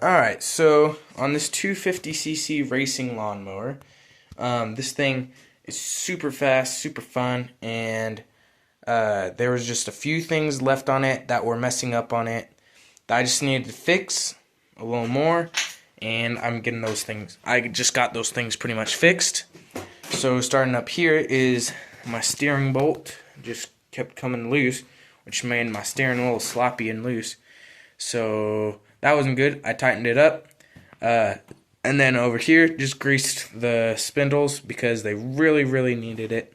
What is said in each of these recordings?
Alright, so on this 250cc racing lawnmower, this thing is super fast, super fun, and there was just a few things left on it that were messing up on it that I just needed to fix a little more, and I'm getting those things. I just got those things pretty much fixed. So starting up here is my steering bolt just kept coming loose, which made my steering a little sloppy and loose. So that wasn't good. I tightened it up. And then over here, just greased the spindles because they really, really needed it.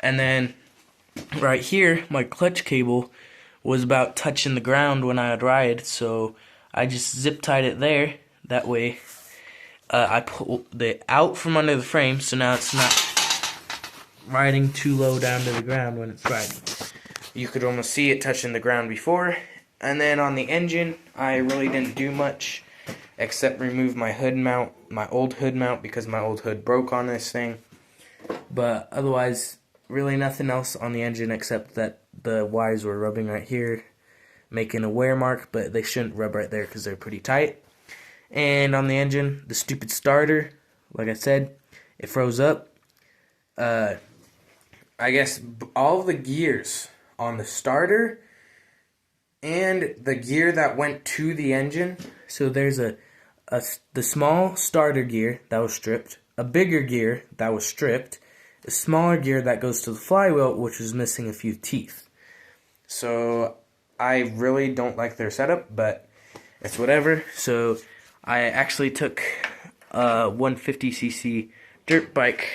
And then right here, my clutch cable was about touching the ground when I would ride, so I just zip tied it there. That way, I pulled it out from under the frame, so now it's not riding too low down to the ground when it's riding. You could almost see it touching the ground before. And then on the engine, I really didn't do much except remove my hood mount, my old hood mount, because my old hood broke on this thing. But otherwise, really nothing else on the engine except that the wires were rubbing right here, making a wear mark, but they shouldn't rub right there because they're pretty tight. And on the engine, the stupid starter, like I said, it froze up. I guess all of the gears on the starter and the gear that went to the engine. So there's the small starter gear that was stripped, a bigger gear that was stripped, a smaller gear that goes to the flywheel, which was missing a few teeth. So I really don't like their setup, but it's whatever. So I actually took a 150cc dirt bike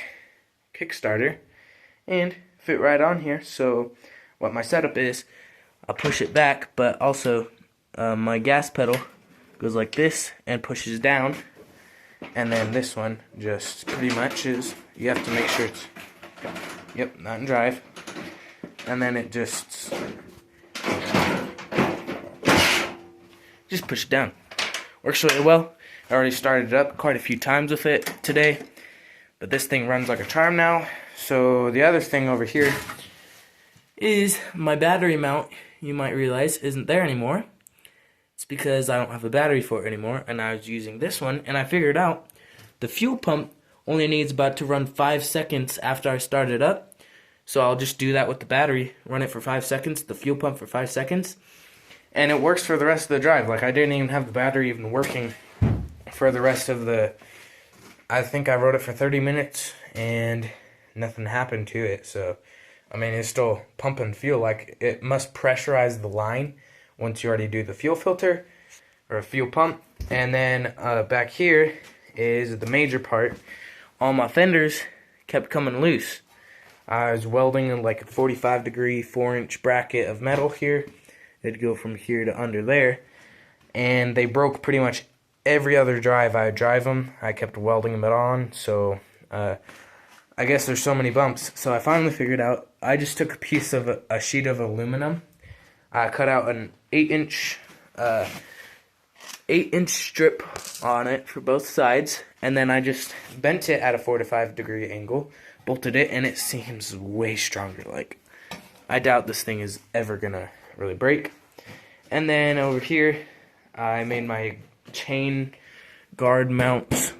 Kickstarter and fit right on here. So what my setup is, I'll push it back, but also my gas pedal goes like this and pushes down, and then this one just pretty much is, you have to make sure it's, yep, not in drive, and then it just push it down. Works really well. I already started it up quite a few times with it today, but this thing runs like a charm now. So the other thing over here is my battery mount. You might realize isn't there anymore. It's because I don't have a battery for it anymore, and I was using this one, and I figured out the fuel pump only needs about to run 5 seconds after I start it up. So I'll just do that with the battery, run it for 5 seconds, the fuel pump for 5 seconds, and it works for the rest of the drive. Like, I didn't even have the battery even working for the rest of the, I think I rode it for 30 minutes, and nothing happened to it. So I mean, it's still pumping fuel. Like, it must pressurize the line once you already do the fuel filter or a fuel pump. And then back here is the major part. All my fenders kept coming loose. I was welding like a 45-degree 4-inch bracket of metal here. It'd go from here to under there. And they broke pretty much every other drive I would drive them. I kept welding them on, so I guess there's so many bumps. So I finally figured out, I just took a piece of a sheet of aluminum. I cut out an 8-inch strip on it for both sides, and then I just bent it at a 45-degree angle, bolted it, and it seems way stronger. Like, I doubt this thing is ever gonna really break. And then over here, I made my chain guard mounts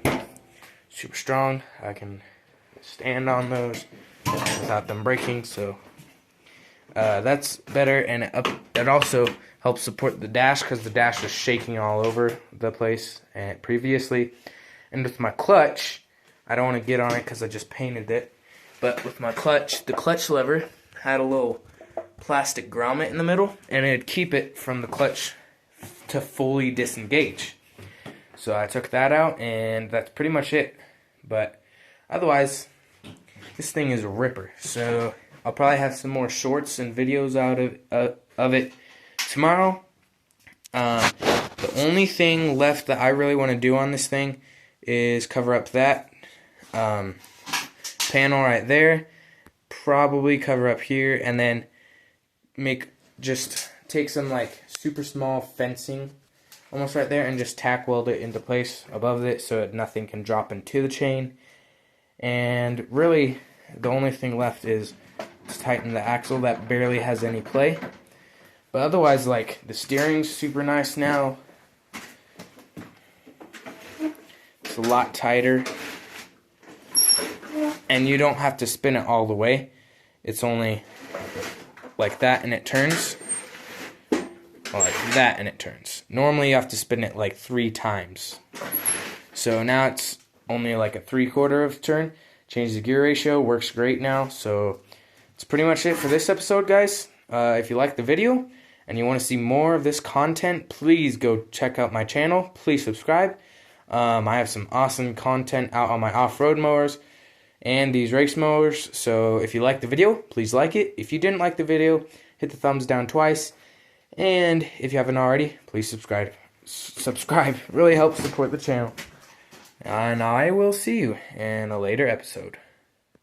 super strong. I can stand on those without them breaking, so that's better. And it also helps support the dash, because the dash was shaking all over the place previously. And with my clutch, I don't want to get on it because I just painted it, but with my clutch, the clutch lever had a little plastic grommet in the middle, and it'd keep it from the clutch to fully disengage. So I took that out, and that's pretty much it. But otherwise, this thing is a ripper. So I'll probably have some more shorts and videos out of it tomorrow. The only thing left that I really want to do on this thing is cover up that panel right there. Probably cover up here, and then take some like super small fencing almost right there and just tack weld it into place above it so that nothing can drop into the chain. And really, the only thing left is to tighten the axle that barely has any play. But otherwise, like, the steering's super nice now. It's a lot tighter. And you don't have to spin it all the way. It's only like that and it turns. Like that and it turns. Normally you have to spin it like 3 times. So now it's only like a 3/4 of a turn. Change the gear ratio, works great now. So that's pretty much it for this episode, guys. If you like the video and you want to see more of this content, please go check out my channel. Please subscribe. I have some awesome content out on my off-road mowers and these race mowers. So if you like the video, please like it. If you didn't like the video, hit the thumbs down twice. And if you haven't already, please subscribe. Subscribe. Really helps support the channel. And I will see you in a later episode.